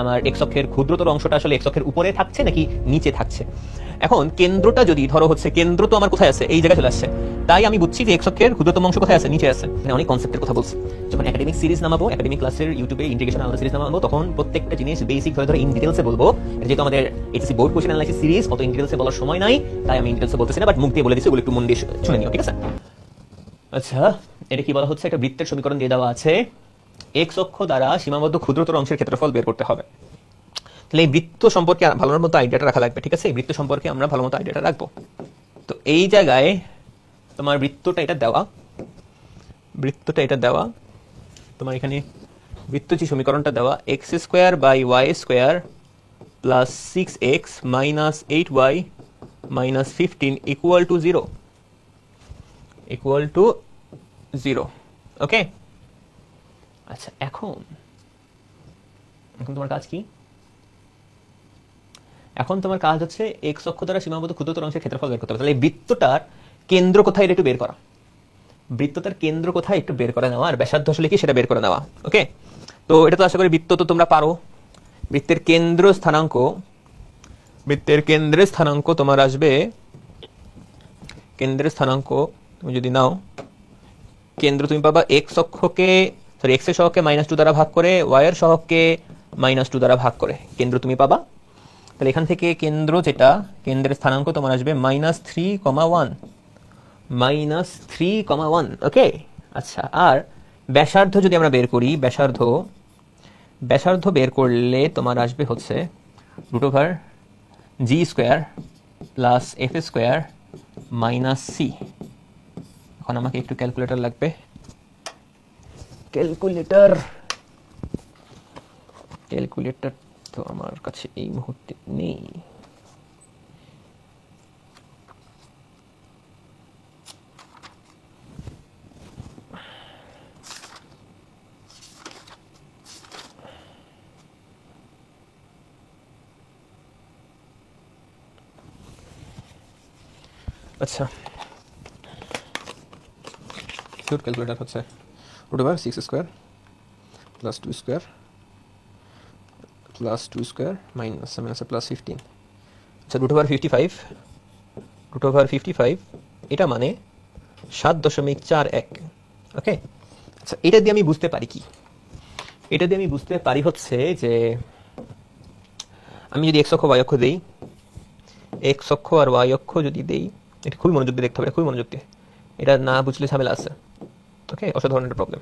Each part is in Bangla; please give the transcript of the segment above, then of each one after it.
আমার এক্স অক্ষের ক্ষুদ্রতর অংশটা আসলে এক্স অক্ষের উপরে থাকছে নাকি নিচে থাকছে। এখন কেন্দ্রটা যদি ধরো হচ্ছে, কেন্দ্র তো আমার কোথায় আছে, এই জায়গায় চলে আসছে, তাই আমি বুঝছি যে এক্স অক্ষের ক্ষুদ্রতম অংশ কোথায় আছে, নিচে আছে। অনেক কনসেপ্টের কথা বলছি। যখন একাডেমিক সিরিজ নামাবো, একাডেমিক ক্লাসের ইউটিউবে ইন্টিগ্রেশন আলাদা সিরিজ নামাবো, তখন প্রত্যেকটা জিনিস বেসিক ধরে ইন ডিটেলসে বলবো। যেহেতু আমাদের HSC board question analysis series, অত ইন ডিটেলসে বলার সময় নাই, তাই আমি ইন ডিটেলসে বলতেছি না, বাট মুখ দিয়ে বলে দিচ্ছি, ওগুলো একটু মন দিয়ে শুনে নিও, ঠিক আছে? আচ্ছা, এটা কি বলা হচ্ছে, একটা বৃত্তের সমীকরণ দিয়ে দেওয়া আছে, এক্স অক্ষ দ্বারা সীমাবদ্ধ ক্ষুদ্রতর অংশের ক্ষেত্রফল বের করতে হবে। তাহলে এই বৃত্ত সম্পর্কে ভালো মতো আইডিয়াটা রাখা লাগবে, ঠিক আছে? এই বৃত্ত সম্পর্কে আমরা ভালো মতো আইডিয়াটা রাখবো। তো এই জায়গায় তোমার বৃত্তটা এটা দেওয়া, তোমার এখানে বৃত্ত যে সমীকরণটা দেওয়া, x square by y square plus 6x minus 8y minus 15 equal to 0, okay? আচ্ছা, এখন তোমার কাজ কি? এখন তোমার কাজ হচ্ছে এক্স অক্ষ দ্বারা সীমাবদ্ধ ক্ষুদ্রতর অংশের ক্ষেত্রফল বের করতে হবে। তাহলে এই বৃত্তটার কেন্দ্র কোথায় এটা একটু বের করা, বৃত্তটার কেন্দ্র কোথায় একটু বের করে নেওয়া, আর ব্যাসার্ধ আসলে কি সেটা বের করে নেওয়া, ওকে? তো এটা তো আশা করি বৃত্ত তো তোমরা পারো। বৃত্তের কেন্দ্রের স্থানাঙ্ক তোমার আসবে, কেন্দ্রের স্থানাঙ্ক তুমি যদি নাও, কেন্দ্র তুমি পাবা এক্স এর সহগকে -2 দ্বারা ভাগ করে, ওয়াই এর সহগকে -2 দ্বারা ভাগ করে কেন্দ্র তুমি পাবা। তাহলে এখান থেকে কেন্দ্র যেটা, কেন্দ্রের স্থানাঙ্ক তোমার আসবে -3,1, ওকে? আচ্ছা, আর ব্যাসার্ধ যদি আমরা বের করি, ব্যাসার্ধ বের করলে তোমার আসবে হচ্ছে √g² plus f² minus c। এখন আমাকে একটু ক্যালকুলেটর লাগবে, ক্যালকুলেটর তো আমার কাছে এই মুহূর্তে নেই। আচ্ছা, ক্যালকুলেটর হচ্ছে √6² প্লাস 2² প্লাস 2² মাইনাস প্লাস 15। আচ্ছা, √55, এটা মানে 7.41, ওকে? আচ্ছা, এটা দিয়ে আমি বুঝতে পারি কি? এটা দিয়ে আমি বুঝতে পারি হচ্ছে যে আমি যদি এক্স অক্ষ ওয়াই অক্ষ দেই, এক্স অক্ষ আর ওয়াই অক্ষ যদি দেই, এটা খুবই মনোযোগ দিয়ে দেখতে হবে, খুবই মনোযোগ দিয়ে, এটা না বুঝলে ঝামেলা আছে, ওকে? অসাধারণ একটা প্রবলেম।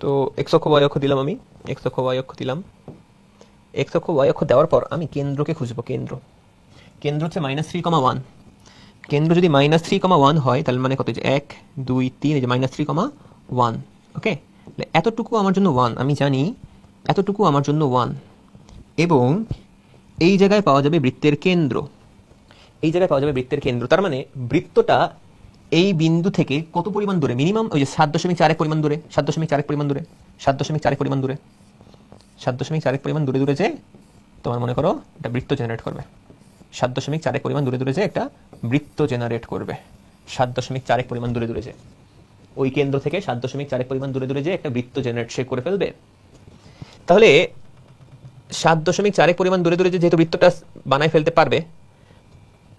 তো এক্স অক্ষ ওয়াই অক্ষ দিলাম, আমি এক্স অক্ষ ওয়াই অক্ষ দিলাম। এক্স অক্ষ ওয়াই অক্ষ দেওয়ার পর আমি কেন্দ্রকে খুঁজবো। কেন্দ্র হচ্ছে -3,1। কেন্দ্র যদি -3,1 হয়, তাহলে মানে কত? যে 1, 2, 3, এই যে -3,1, ওকে? এতটুকু আমার জন্য 1, আমি জানি এতটুকু আমার জন্য 1। এবং এই জায়গায় পাওয়া যাবে বৃত্তের কেন্দ্র, তার মানে বৃত্তটা এই বিন্দু থেকে কত পরিমাণ দূরে? মিনিমাম ওই যে 7.41 পরিমাণ দূরে, 7.41 পরিমাণ দূরে, 7.41 পরিমাণ দূরে, 7.41 পরিমাণ দূরে যে তোমার মনে করো একটা বৃত্ত জেনারেট করবে। 7.41 পরিমাণ দূরে যে একটা বৃত্ত জেনারেট করবে। 7.41 পরিমাণ দূরে যে ওই কেন্দ্র থেকে 7.41 পরিমাণ দূরে যে একটা বৃত্ত জেনারেট সে করে ফেলবে। তাহলে 7.41 পরিমাণ দূরে যে যেহেতু বৃত্তটা বানায় ফেলতে পারবে,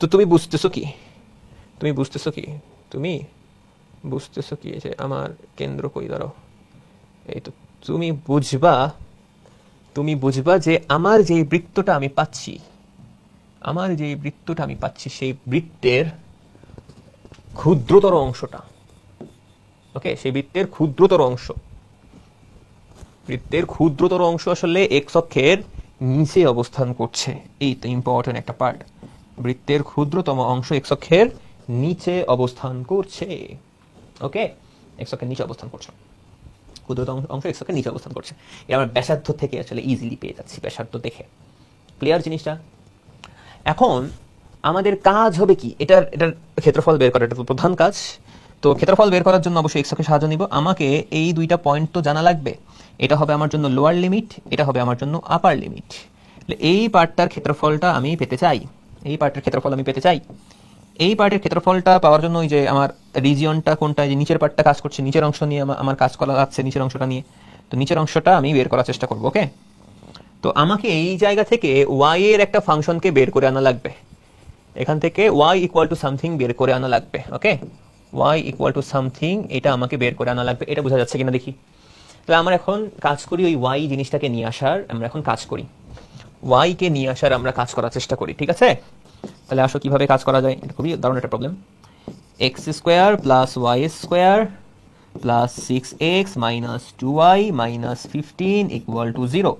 তো তুমি বুঝতেছো কি যে আমার কেন্দ্র কই? ধরো এই তো, তুমি বুঝবা যে আমার যে বৃত্তটা আমি পাচ্ছি, সেই বৃত্তের ক্ষুদ্রতর অংশটা, ওকে? সেই বৃত্তের ক্ষুদ্রতর অংশ আসলে এক্স অক্ষের নিচে অবস্থান করছে। এই তো ইম্পর্টেন্ট একটা পার্ট, বৃত্তের ক্ষুদ্রতম অংশ এক্স অক্ষের নিচে অবস্থান করছে, ওকে? এক্স অক্ষের নিচে অবস্থান করছে, ক্ষুদ্রতম অংশ এক্স অক্ষের নিচে অবস্থান করছে। এটা আমরা ব্যাসার্ধ থেকে আসলে ইজিলি পেয়ে যাচ্ছি, ব্যাসার্ধ দেখে। ক্লিয়ার জিনিসটা? এখন আমাদের কাজ হবে কি? এটার ক্ষেত্রফল বের করা, এটা তো প্রধান কাজ। তো ক্ষেত্রফল বের করার জন্য অবশ্যই এক্স অক্ষের সাহায্য নিব। আমাকে এই দুইটা পয়েন্ট তো জানা লাগবে। এটা হবে আমার জন্য লোয়ার লিমিট, এটা হবে আমার জন্য আপার লিমিট। এই পার্টটার ক্ষেত্রফলটা আমি পেতে চাই, এই পার্টের ক্ষেত্রফলটা পাওয়ার জন্য ওই যে আমার রিজিয়নটা কোনটা, যে নিচের পার্টটা কাজ করছে, নিচের অংশ নিয়ে আমার কাজ করা যাচ্ছে, নিচের অংশটা নিয়ে। তো নিচের অংশটা আমি বের করার চেষ্টা করবো, ওকে? তো আমাকে এই জায়গা থেকে y এর একটা ফাংশনকে বের করে আনা লাগবে, এখান থেকে y ইকুয়াল টু সামথিং বের করে আনা লাগবে। ওকে, y ইকুয়াল টু সামথিং, এটা আমাকে বের করে আনা লাগবে। এটা বোঝা যাচ্ছে কিনা দেখি। তাহলে আমরা এখন কাজ করি ওই y জিনিসটাকে নিয়ে আসার, আমরা এখন কাজ করি y কে নিয়ে আসার, আমরা কাজ করার চেষ্টা করি। ঠিক আছে, তাহলে আসো কিভাবে কাজ করা যায়। এটা খুবই দারুণ একটা problem. x square plus y square plus 6x minus 2y minus 15 equal to 0।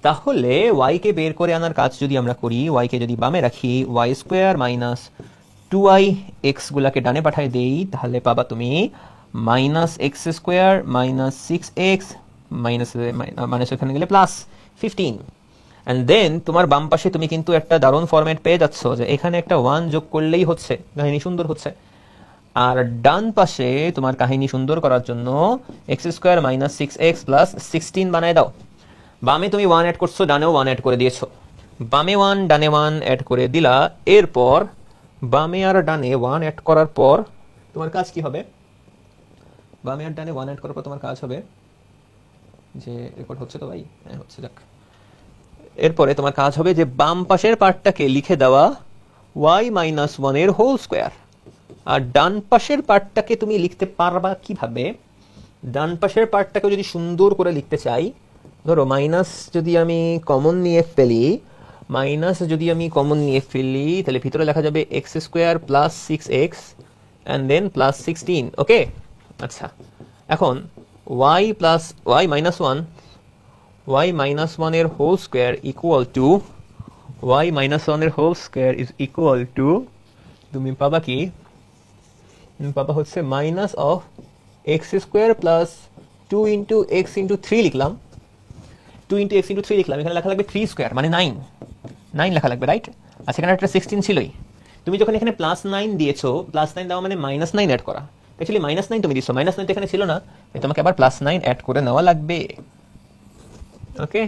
তাহলে y কে বের করে আনার কাজ যদি আমরা করি, y কে যদি বামে রাখি, y square minus 2y, x গুলাকে ডানে পাঠাই দেই, তাহলে পাবা তুমি minus x square minus 6x minus এখানে গেলে প্লাস 15। অ্যান্ড দেন তোমার বাম পাশে তুমি কিন্তু একটা দারুণ ফরম্যাট পেয়ে যাচ্ছ, যে এখানে একটা 1 যোগ করলেই হচ্ছে, কাহিনী সুন্দর হচ্ছে। আর ডান পাশে তোমার কাহিনী সুন্দর করার জন্য x square minus 6x plus 16 বানায় দাও। বামে তুমি 1 অ্যাড করছো, ডানেও 1 অ্যাড করে দিয়েছো। বামে 1 ডানে 1 অ্যাড করে দিলা। এরপর বামে আর ডানে 1 অ্যাড করার পর তোমার কাজ কি হবে? বামে আর ডানে 1 অ্যাড করার পর তোমার কাজ হবে যে, রেকর্ড হচ্ছে তো ভাই? হ্যাঁ হচ্ছে, যাক। এরপরে তোমার কাজ হবে যে বাম পাশের পার্টটাকে লিখে দেওয়া y মাইনাস 1 এর হোল স্কোয়ার। আর ডান পাশের পার্টটাকে তুমি লিখতে পারবা কিভাবে? ডান পাশের পার্টটাকে যদি সুন্দর করে লিখতে চাই, ধরো মাইনাস যদি আমি কমন নিয়ে ফেলি, তাহলে ভিতরে লেখা যাবে x square plus 6x and then plus 16। Okay, আচ্ছা, এখন y মাইনাস 1 এর হোল স্কোয়ার ইকুয়াল টু তুমি পাবা কি? পাবা হচ্ছে minus of x square plus 2 into x into 3 লিখলাম, 2 ইন্টু x ইন্টু 3 লিখলাম। এখানে লেখা লাগবে 3 স্কোয়ার মানে 9 লেখা লাগবে, রাইট? আচ্ছা, এখানে একটা 16 ছিলই। তুমি যখন এখানে প্লাস 9 দিয়েছো, প্লাস 9 দেওয়া মানে মাইনাস 9 অ্যাড করা। অ্যাকচুয়ালি মাইনাস 9 তুমি দিচ্ছ, মাইনাস 9 তো এখানে ছিল না, তোমাকে আবার প্লাস 9 অ্যাড করে নেওয়া লাগবে। ওকে,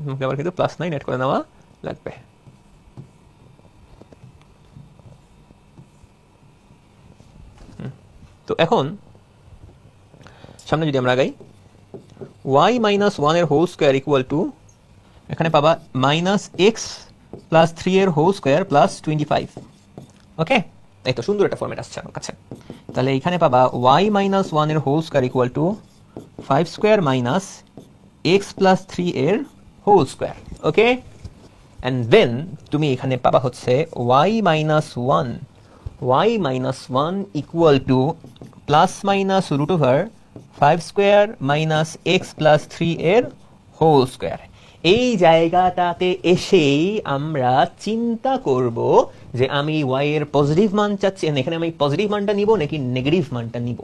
তোমাকে আবার কিন্তু প্লাস 9 অ্যাড করে নেওয়া লাগবে। তো এখন সামনে যদি আমরা আগাই, y মাইনাস 1 এর হোল স্কোয়ার ইকুয়াল টু, এখানে পাবা মাইনাস এক্স প্লাস 3 এর হোল স্কোয়ার প্লাস 25। ওকে, এই তো সুন্দর একটা ফরম্যাট আসছে আমার কাছে। তাহলে এখানে পাবা y মাইনাস 1 এর whole square equal to 5 square minus x plus 3 এর whole square. Okay, and then তুমি এখানে পাবা হচ্ছে y minus 1 equal to plus minus root over 5 square minus x plus 3 এর হোল স্কোয়ার। এই জায়গাটাতে এসেই আমরা চিন্তা করব যে আমি y এর পজিটিভ মান চাচ্ছি, এখানে আমি পজিটিভ মানটা নিব নাকি নেগেটিভ মানটা নিব,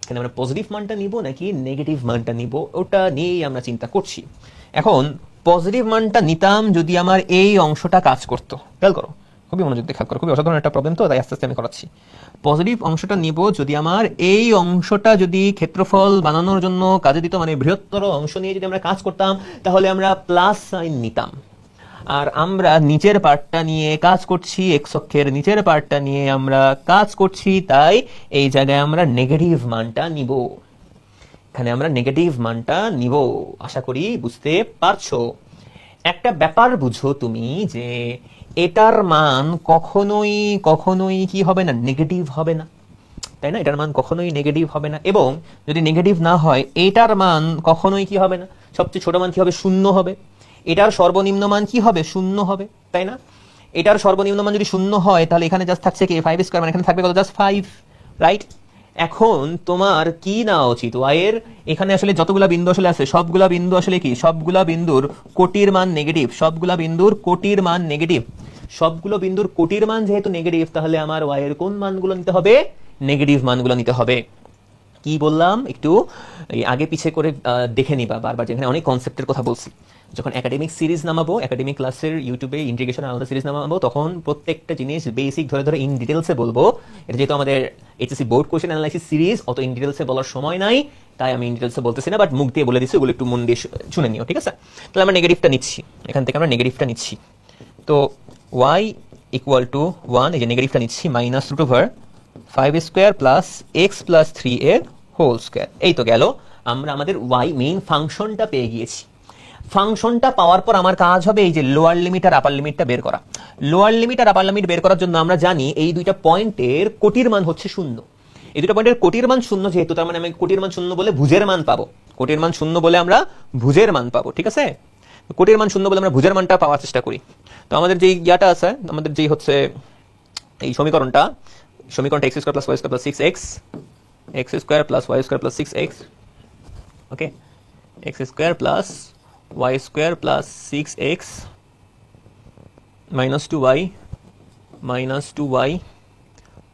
এখানে আমরা পজিটিভ মানটা নিব নাকি নেগেটিভ মানটা নিব, ওটা নিয়েই আমরা চিন্তা করছি। এখন পজিটিভ মানটা নিতাম যদি আমার এই অংশটা কাজ করতো। খেয়াল করো, খুবই মনোযোগ দিয়ে খেয়াল করো, খুবই অসাধারণ একটা প্রবলেম, তো তাই আস্তে আস্তে আমি করাচ্ছি। পজিটিভ অংশটা নিব যদি আমার এই অংশটা যদি ক্ষেত্রফল বানানোর জন্য কাজে দিত, মানে বৃহত্তর অংশ নিয়ে যদি আমরা কাজ করতাম, তাহলে আমরা প্লাস সাইন নিতাম। আর আমরা নিচের পার্টটা নিয়ে কাজ করছি, এক্স অক্ষের নিচের পার্টটা নিয়ে আমরা কাজ করছি, তাই এই জায়গায় আমরা নেগেটিভ মানটা নিব। এখানে আমরা নেগেটিভ মানটা নিব। আশা করি বুঝতে পারছো। একটা ব্যাপার বুঝো তুমি, যে এটার মান কখনোই কি হবে না, নেগেটিভ হবে না, তাই না? এটার মান কখনোই নেগেটিভ হবে না। এবং যদি নেগেটিভ না হয়, এটার মান কখনোই কি হবে না, সবচেয়ে ছোট মান কি হবে? 0 হবে। এটার সর্বনিম্ন মান কি হবে? 0 হবে, তাই না? এটার সর্বনিম্ন মান যদি 0 হয়, তাহলে এখানে জাস্ট থাকছে কি 5 স্কয়ার, মানে এখানে থাকবে কত? Just 5, right? এখন তোমার কি নেওয়া উচিত? y এর এখানে আসলে যতগুলা বিন্দু আসলে আছে, সবগুলা বিন্দু আসলে কি, সবগুলা বিন্দুর কোটির মান নেগেটিভ, সবগুলো বিন্দুর কোটির মান যেহেতু নেগেটিভ, তাহলে আমার y এর কোন মানগুলো নিতে হবে? নেগেটিভ মানগুলো নিতে হবে। কি বললাম একটু আগে পিছে করে দেখে নিবা বারবার, যেখানে অনেক কনসেপ্টের কথা বলছি। যখন একাডেমিক সিরিজ নামাবো, একাডেমিক ক্লাসের ইউটিউবে ইন্টিগ্রেশন আলাদা সিরিজ নামাবো, তখন প্রত্যেকটা জিনিস বেসিক ধরে ইন ডিটেলসে বলবো। এটা যেহেতু আমাদের HSC board question analysis series, অত ইন ডিটেলসে বলার সময় নাই, তাই আমি ইন ডিটেলসে বলতেছি না, বাট মুখ দিয়ে বলে দিচ্ছি, ওগুলো একটু মন দিয়ে শুনে নিও, ঠিক আছে? তাহলে আমরা নেগেটিভটা নিচ্ছি, এখান থেকে আমরা নেগেটিভটা নিচ্ছি। তো y ইকুয়াল টু 1, এই যে নেগেটিভটা নিচ্ছি, minus root over 5 square plus x plus 3 এর হোল স্কোয়ার। এই তো গেল। আমরা আমাদের ওয়াই মেইন ফাংশনটা পেয়ে গিয়েছি। ফাংশনটা পাওয়ার পর আমার কাজ হবে এই যে লোয়ার লিমিট আর আপার লিমিটটা বের করা। লোয়ার লিমিট আর আপার লিমিট বের করার জন্য আমরা জানি এই দুইটা পয়েন্টের কোটির মান হচ্ছে 0। এই দুটো পয়েন্টের কোটির মান 0 যেহেতু, তার মানে আমি কোটির মান 0 বলে ভুজের মান পাবো। কোটির মান 0 বলে আমরা ভুজের মান পাবো, ঠিক আছে? কোটির মান 0 বলে আমরা ভুজের মানটা পাওয়ার চেষ্টা করি। তো আমাদের যে ইয়াটা আছে, আমাদের যেই হচ্ছে এই সমীকরণটা x square plus y square plus 6x, x square plus y square plus 6x, okay, x square plus y square plus 6x minus 2y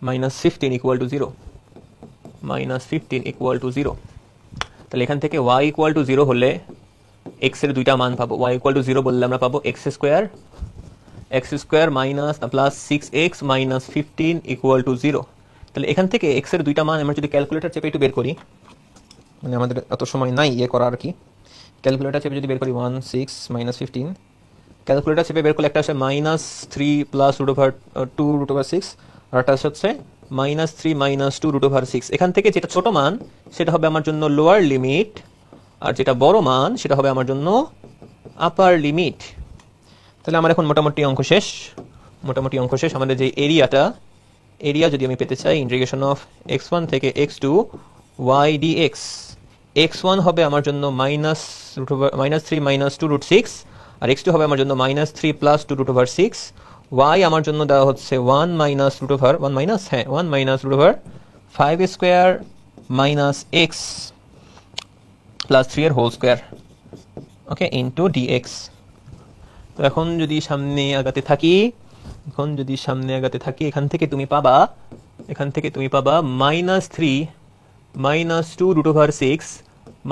minus 15 equal to 0, minus 15 equal to 0। তাহলে এখান থেকে y equal to 0 হলে x এর দুইটা মান পাবো। y equal to 0 বললে আমরা পাবো x square minus plus 6x minus 15 equal to 0। তাহলে এখান থেকে x এর দুইটা মান আমরা যদি ক্যালকুলেটর চেপে একটু বের করি, মানে আমাদের এত সময় নাই ইয়ে করা আর কি, ক্যালকুলেটর চেপে যদি বের করি 1 6 মাইনাস 15, ক্যালকুলেটর চেপে বের করলে একটা আসে minus 3 plus root over 2 root over 6, আর একটা হচ্ছে মাইনাস 3 মাইনাস 2 রুট ওভার 6। এখান থেকে যেটা ছোট মান সেটা হবে আমার জন্য লোয়ার লিমিট, আর যেটা বড় মান সেটা হবে আমার জন্য আপার লিমিট। তাহলে আমার এখন মোটামুটি অঙ্ক শেষ। আমাদের যে এরিয়া যদি আমি পেতে চাই, ইন্টিগ্রেশন অফ x1 থেকে x2 y dx, x1 হবে আমার জন্য মাইনাস 3 মাইনাস 2 রুট 6, আর x2 হবে আমার জন্য minus 3 plus 2 root over 6, y আমার জন্য দেওয়া হচ্ছে 1 minus root over 5 square minus x plus 3 এর whole square, okay, into dx। তো এখন যদি সামনে আগাতে থাকি, এখান থেকে তুমি পাবা minus 3 minus 2 root over 6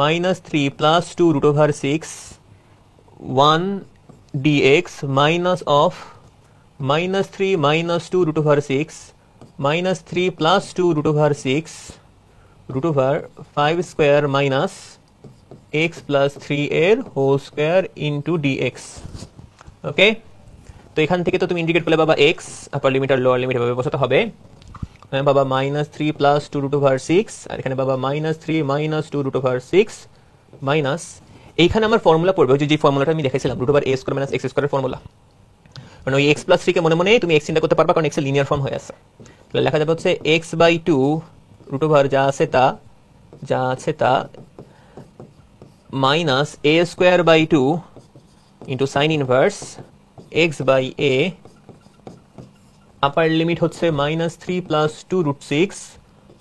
minus 3 plus 2 root over 6 1 dx minus of minus 3 minus 2 root over 6 minus 3 plus 2 root over 6 root over 5 square minus x plus 3 এর whole square into dx, okay. তো এখান থেকে তো তুমি ইন্ডিকেট করলে বাবা x, আপার লিমিট আর লোয়ার লিমিট এভাবে বসাতে হবে। বাবা মাইনাস 3 প্লাস 2 রুট ওভার 6, আর এখানে বাবা minus 3 minus 2 root over 6 minus, এইখানে আমার ফর্মুলা পড়বে ওই যে ফর্মুলাটা আমি দেখাইছিলাম, root over a square minus x স্কয়ারের ফর্মুলা। মানে ওই x প্লাস 3 কে মনে তুমি x চিন্তা করতে পারবা, কারণ x এর লিনিয়ার ফর্ম হয়ে আছে। তাহলে লেখা যাবে হচ্ছে x বাই 2 রুট ওভার যা আছে তা minus a square by 2 into sine inverse x by a, upper limit হচ্ছে minus 3 plus 2 root 6,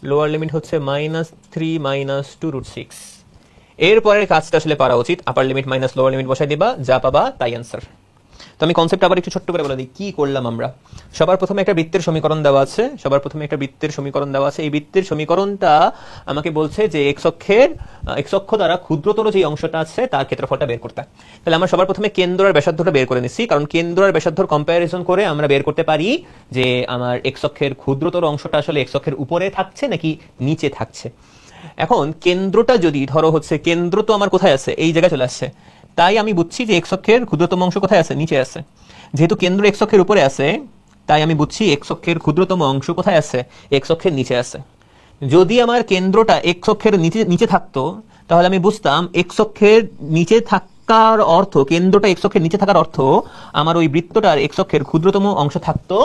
lower limit হচ্ছে মাইনাস 3 মাইনাস 2 রুট 6। এরপরের কাজটা আসলে পারা উচিত, upper limit minus lower limit বসাই দিবা, যা পাবা তাই অ্যান্সার। তো আমি কনসেপ্ট আবার একটু ছোট্ট করে বলে দিই কি করলাম আমরা। সবার প্রথমে একটা বৃত্তের সমীকরণ দেওয়া আছে, এই বৃত্তের সমীকরণটা আমাকে বলছে যে x অক্ষ দ্বারা ক্ষুদ্রতর যে অংশটা আছে তার ক্ষেত্রফলটা বের করতে। তাহলে আমরা সবার প্রথমে কেন্দ্র আর ব্যাসার্ধটা বের করে নিচ্ছি, কারণ কেন্দ্র আর ব্যাসার্ধর কম্পারিজন করে আমরা বের করতে পারি যে আমার x অক্ষের ক্ষুদ্রতর অংশটা আসলে x অক্ষের উপরে থাকছে নাকি নিচে থাকছে। এখন কেন্দ্রটা যদি ধরো হচ্ছে, কেন্দ্র তো আমার কোথায় আছে, এই জায়গায় চলে আসছে, তাই আমি বুঝছি যে x অক্ষের ক্ষুদ্রতম অংশ কোথায় আছে, নিচে আছে। যেহেতু কেন্দ্র x অক্ষের উপরে আছে, তাই আমি বুঝছি x অক্ষের ক্ষুদ্রতম অংশ কোথায় আছে, x অক্ষের নিচে আছে। যদি আমার কেন্দ্রটা x অক্ষের নিচে থাকতো, তাহলে আমি বুঝতাম x অক্ষের নিচে থাকার অর্থ, কেন্দ্রটা x অক্ষের নিচে থাকার অর্থ আমার ওই বৃত্তটার x অক্ষের ক্ষুদ্রতম অংশ থাকতো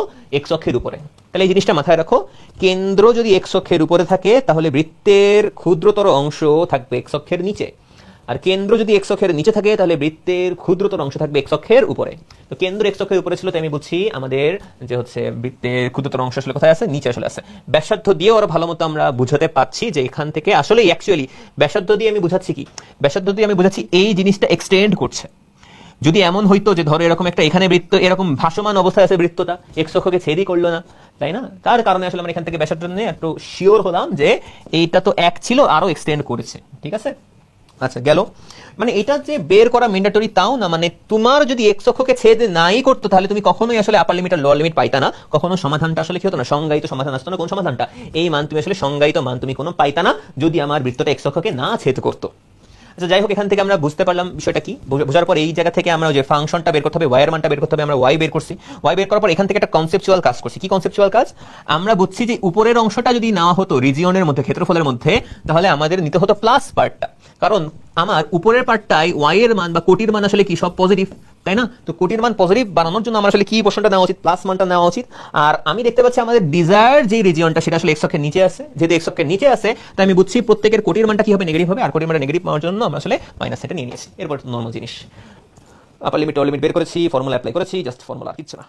x অক্ষের উপরে। তাহলে এই জিনিসটা মাথায় রাখো, কেন্দ্র যদি x অক্ষের উপরে থাকে তাহলে বৃত্তের ক্ষুদ্রতর অংশ থাকবে x অক্ষের নিচে, আর কেন্দ্র যদি x অক্ষের নিচে থাকে তাহলে বৃত্তের ক্ষুদ্রতর অংশ থাকবে x অক্ষের উপরে। তো কেন্দ্র x অক্ষের উপরে ছিল, তাই আমি বুঝছি আমাদের যে হচ্ছে বৃত্তের ক্ষুদ্রতর অংশ আসলে কোথায় আছে, নিচে আসলে আছে। ব্যাসার্ধ দিয়েও আরো ভালো মতো আমরা বুঝাতে পারছি যে এখান থেকে আসলে অ্যাকচুয়ালি ব্যাসার্ধ দিয়ে আমি বুঝাচ্ছি এই জিনিসটা এক্সটেন্ড করছে। যদি এমন হইতো যে ধরো এরকম একটা এখানে বৃত্ত এরকম ভাসমান অবস্থায় আছে, বৃত্তটা x অক্ষকে ছেদই করলো না, তাই না, তার কারণে আসলে আমরা এখান থেকে ব্যাসার্ধ নিয়ে একটু শিওর হলাম যে এইটা তো এক ছিল, আরো এক্সটেন্ড করেছে, ঠিক আছে। আচ্ছা গেল, মানে এটা যে বের করা ম্যান্ডেটরি তাও না, মানে তোমার যদি x অক্ষকে ছেদ নাই করতো তাহলে তুমি কখনোই আসলে আপার লিমিট আর লোয়ার লিমিট পাইতা না, কখনো সমাধানটা আসলে কি হতো না, সংজ্ঞায়িত সমাধান আসতো না। কোন সমাধানটা, এই মান তুমি আসলে সংজ্ঞায়িত মান তুমি কোনো পাইতা না যদি আমার বৃত্তটা x অক্ষকে না ছেদ করতো। আচ্ছা যাই হোক, এখান থেকে আমরা বুঝতে পারলাম বিষয়টা কি। বোঝার পর এই জায়গা থেকে আমরা যে ফাংশনটা বের করতে হবে, y এর মানটা বের করতে হবে, আমরা y বের করছি। y বের করার পর এখান থেকে একটা কনসেপচুয়াল কাজ করছি। কি কনসেপচুয়াল কাজ? আমরা বুঝছি যে উপরের অংশটা যদি নেওয়া হতো রিজিয়নের মধ্যে, ক্ষেত্রফলের মধ্যে, তাহলে আমাদের নিতে হতো প্লাস পার্টটা। কারণ আমার উপরের পার্টটাই ওয়াই এর মান বা কোটির মান আসলে কি সব পজিটিভ, তাই না? তো কোটির মান পজিটিভ বানানোর জন্য আমার আসলে কি পোর্শনটা নেওয়া উচিত, প্লাস মানটা নেওয়া উচিত। আর আমি দেখতে পাচ্ছি আমাদের ডিজায়ার যে রিজিয়নটা সেটা আসলে এক্স অক্ষের নিচে আছে, যেহেতু এক্স অক্ষের নিচে আছে তাই আমি বুঝছি প্রত্যেকের কোটির মানটা কি হবে, নেগেটিভ হবে। আর কোটির মানটা নেগেটিভ পাওয়ার জন্য আমরা আসলে মাইনাস এটা নিয়ে নিয়েছি। এরপর নর্মাল জিনিস, আপার লিমিট লোয়ার লিমিট বের করেছি, ফর্মুলা অ্যাপ্লাই করেছি, জাস্ট ফর্মুলা, কিচ্ছু না।